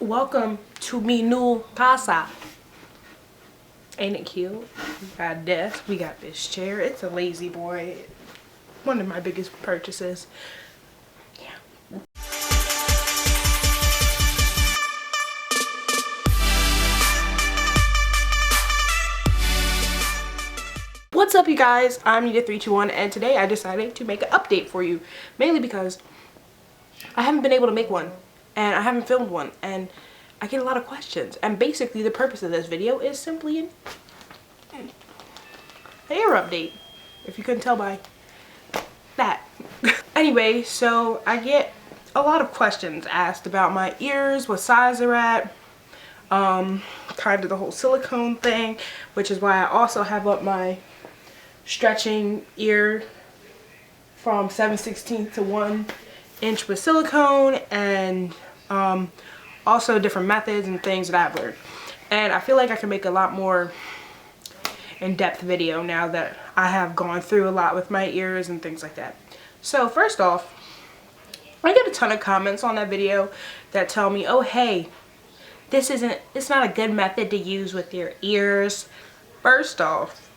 Welcome to mi new casa. Ain't it cute? We got a desk, we got this chair. It's a lazy boy. One of my biggest purchases. Yeah. What's up, you guys? I'm Nita321 and today I decided to make an update for you. Mainly because I haven't been able to make one and I haven't filmed one and I get a lot of questions, and basically the purpose of this video is simply an hair update, if you couldn't tell by that. Anyway, so I get a lot of questions asked about my ears, what size they're at, kind of the whole silicone thing, which is why I also have up my stretching ear from 7/16 to 1 inch with silicone, and also different methods and things that I've learned. And I feel like I can make a lot more in-depth video now that I have gone through a lot with my ears and things like that. So first off, I get a ton of comments on that video that tell me, oh hey, it's not a good method to use with your ears. First off,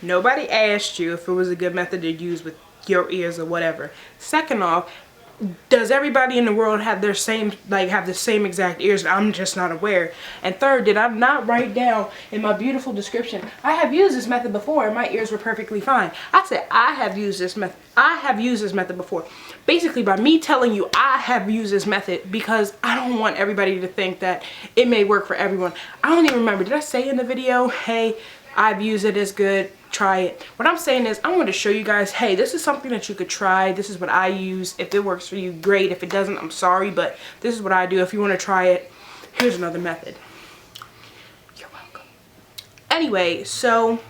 nobody asked you if it was a good method to use with your ears or whatever. Second off, does everybody in the world have the same exact ears? I'm just not aware. And third, did I not write down in my beautiful description, I have used this method before and my ears were perfectly fine? I said I have used this method. I have used this method before. Basically, by me telling you I have used this method, because I don't want everybody to think that it may work for everyone. I don't even remember. Did I say in the video, hey, I've used it, it's good, try it? What I'm saying is I want to show you guys, hey, this is something that you could try. This is what I use. If it works for you, great. If it doesn't, I'm sorry, but this is what I do. If you want to try it, here's another method. You're welcome. Anyway, so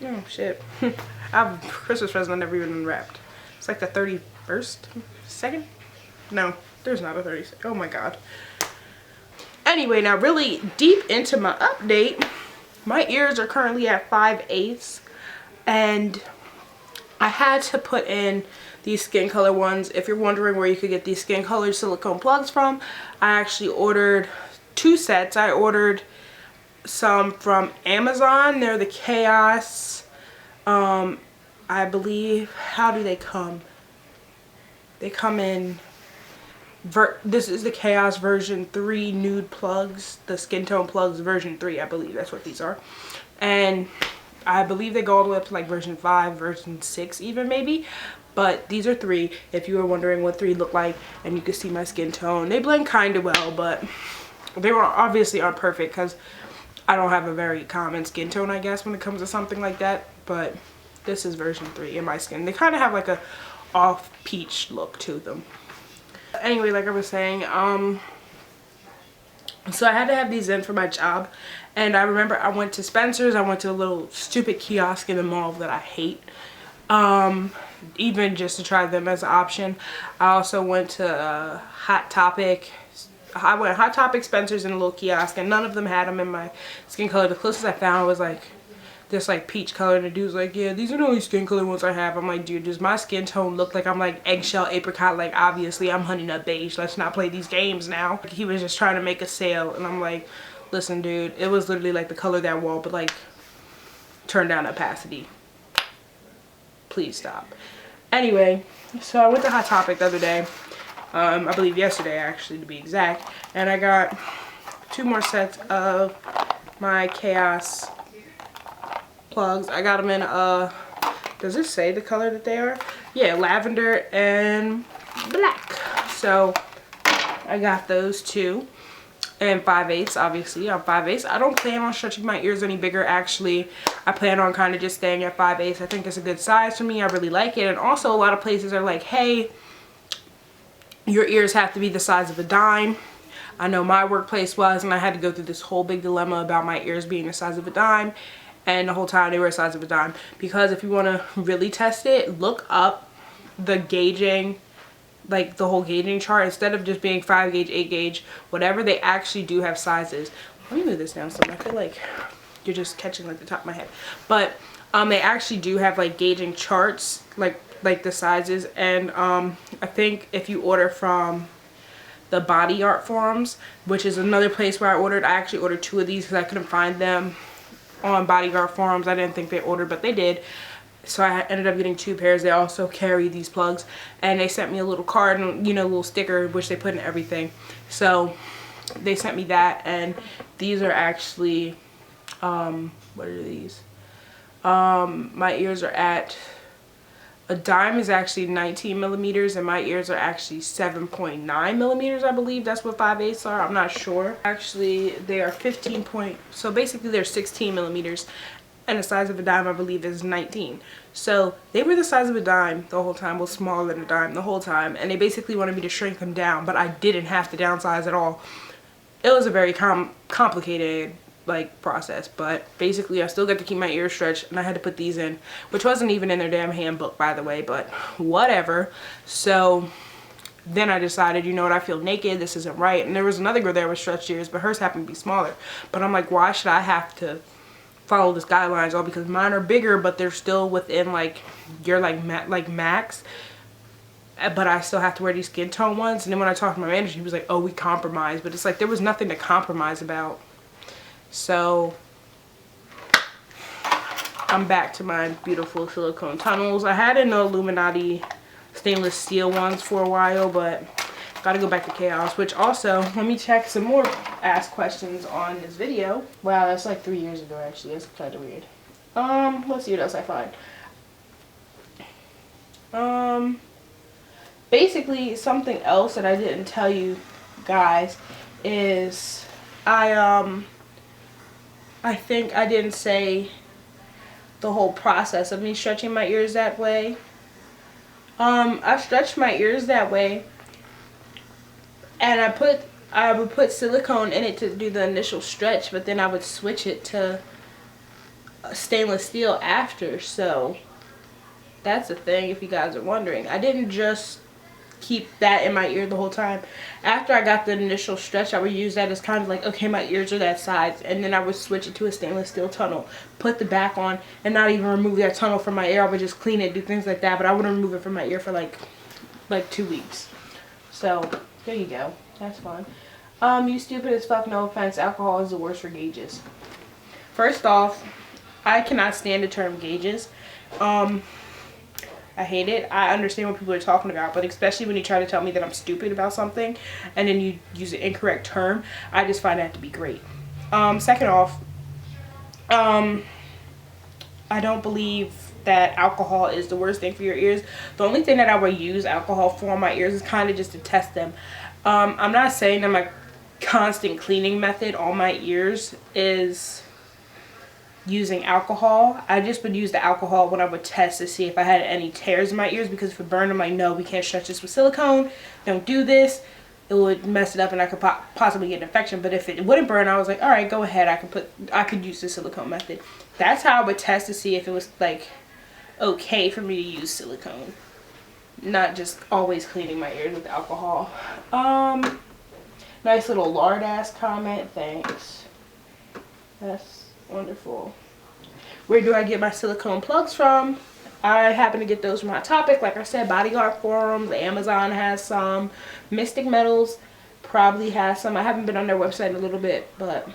oh shit. I have a Christmas present I never even unwrapped. It's like the 31st second? No, there's not a 32nd. Oh my god. Anyway, now really deep into my update. My ears are currently at 5/8, and I had to put in these skin color ones. If you're wondering where you could get these skin colored silicone plugs from, I actually ordered 2 sets. I ordered some from Amazon. They're the Chaos, I believe, how do they come? They come in, this is the Chaos version 3 nude plugs, the skin tone plugs version 3, I believe that's what these are. And I believe they go all the way up to like version 5, version 6 even maybe. But these are 3, if you were wondering what 3 look like, and you can see my skin tone. They blend kind of well, but they were obviously aren't perfect because I don't have a very common skin tone, I guess, when it comes to something like that. But this is version 3 in my skin. They kind of have like a off peach look to them. Anyway, like I was saying, so I had to have these in for my job, and I remember I went to Spencer's. I went to a little stupid kiosk in the mall that I hate, even just to try them as an option. I also went to Hot Topic. I went to Hot Topic, Spencer's, in a little kiosk, and none of them had them in my skin color. The closest I found was like this like peach color, and the dude's like, yeah, these are the only skin color ones I have. I'm like, dude, does my skin tone look like I'm like eggshell apricot? Like, obviously I'm honey nut beige. Let's not play these games now. He was just trying to make a sale, and I'm like, listen, dude, it was literally like the color of that wall, but like turn down opacity. Please stop. Anyway, so I went to Hot Topic the other day, I believe yesterday actually to be exact, and I got 2 more sets of my Chaos plugs. I got them in does it say the color that they are? Yeah, lavender and black. So I got those 2, and 5/8, obviously. I'm 5/8. I don't plan on stretching my ears any bigger, actually. I plan on kind of just staying at 5/8. I think it's a good size for me. I really like it. And also a lot of places are like, hey, your ears have to be the size of a dime. I know my workplace was, and I had to go through this whole big dilemma about my ears being the size of a dime. And the whole time they were the size of a dime. Because if you want to really test it, look up the gauging, like the whole gauging chart. Instead of just being 5 gauge, 8 gauge, whatever, they actually do have sizes. Let me move this down some. I feel like you're just catching like the top of my head. But they actually do have like gauging charts, like the sizes. And I think if you order from the Body Art forums, which is another place where I actually ordered 2 of these because I couldn't find them on Body Art forums. I didn't think they ordered, but they did. So I ended up getting 2 pairs. They also carry these plugs, and they sent me a little card and, you know, a little sticker which they put in everything. So they sent me that, and these are actually what are these? My ears are at, a dime is actually 19 millimeters, and my ears are actually 7.9 millimeters, I believe. That's what 5/8 are. I'm not sure. Actually, they are 15 point, so basically they're 16 millimeters, and the size of a dime, I believe, is 19. So they were the size of a dime the whole time, well, smaller than a dime the whole time, and they basically wanted me to shrink them down, but I didn't have to downsize at all. It was a very complicated like process, but basically I still got to keep my ears stretched, and I had to put these in, which wasn't even in their damn handbook, by the way, but whatever. So then I decided, you know what, I feel naked, this isn't right. And there was another girl there with stretched ears, but hers happened to be smaller. But I'm like, why should I have to follow this guidelines all because mine are bigger, but they're still within like your like max, but I still have to wear these skin tone ones. And then when I talked to my manager, he was like, oh, we compromised, but it's like there was nothing to compromise about. So I'm back to my beautiful silicone tunnels. I had in the Illuminati stainless steel ones for a while, but gotta go back to Chaos. Which also, let me check some more ask questions on this video. Wow, that's like 3 years ago actually. That's kind of weird. Let's see what else I find. Basically something else that I didn't tell you guys is I think I didn't say the whole process of me stretching my ears that way. I stretched my ears that way, and I would put silicone in it to do the initial stretch, but then I would switch it to stainless steel after. So that's the thing, if you guys are wondering. I didn't just keep that in my ear the whole time. After I got the initial stretch, I would use that as kind of like, okay, my ears are that size, and then I would switch it to a stainless steel tunnel, put the back on, and not even remove that tunnel from my ear. I would just clean it, do things like that, but I wouldn't remove it from my ear for like 2 weeks. So there you go. That's fun. You stupid as fuck, no offense, alcohol is the worst for gauges. First off, I cannot stand the term gauges. I hate it. I understand what people are talking about, but especially when you try to tell me that I'm stupid about something and then you use an incorrect term, I just find that to be great. Second off, I don't believe that alcohol is the worst thing for your ears. The only thing that I would use alcohol for on my ears is kind of just to test them. I'm not saying that my constant cleaning method on my ears is using alcohol. I just would use the alcohol when I would test to see if I had any tears in my ears, because if it burned, I'm like, no, we can't stretch this with silicone, don't do this, it would mess it up and I could possibly get an infection. But if it wouldn't burn, I was like, all right, go ahead, I could use the silicone method. That's how I would test to see if it was like okay for me to use silicone, not just always cleaning my ears with alcohol. Nice little lard ass comment, thanks, that's wonderful. Where do I get my silicone plugs from? I happen to get those from Hot Topic. Like I said, Body Art forums, Amazon has some. Mystic Metals probably has some. I haven't been on their website in a little bit, but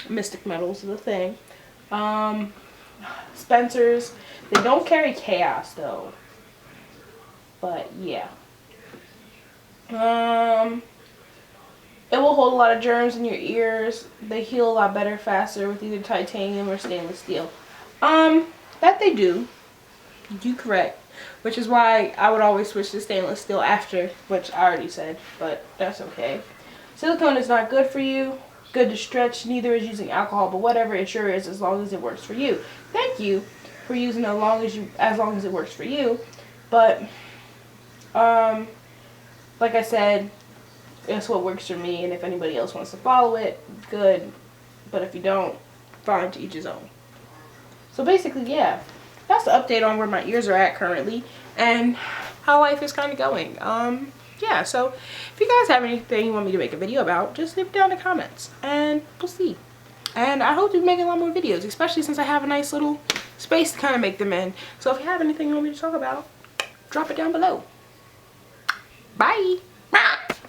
Mystic Metals is a thing. Spencer's. They don't carry Chaos though. But yeah. It will hold a lot of germs in your ears. They heal a lot better, faster with either titanium or stainless steel. That they do. You correct. Which is why I would always switch to stainless steel after, which I already said, but that's okay. Silicone is not good for you. Good to stretch. Neither is using alcohol, but whatever, it sure is as long as it works for you. Thank you for using it as long as it works for you. But like I said, it's what works for me, and if anybody else wants to follow it, good. But if you don't, fine, to each his own. So basically, yeah, that's the update on where my ears are at currently and how life is kind of going. Yeah, so if you guys have anything you want me to make a video about, just leave it down in the comments and we'll see. And I hope to be making a lot more videos, especially since I have a nice little space to kind of make them in. So if you have anything you want me to talk about, drop it down below. Bye.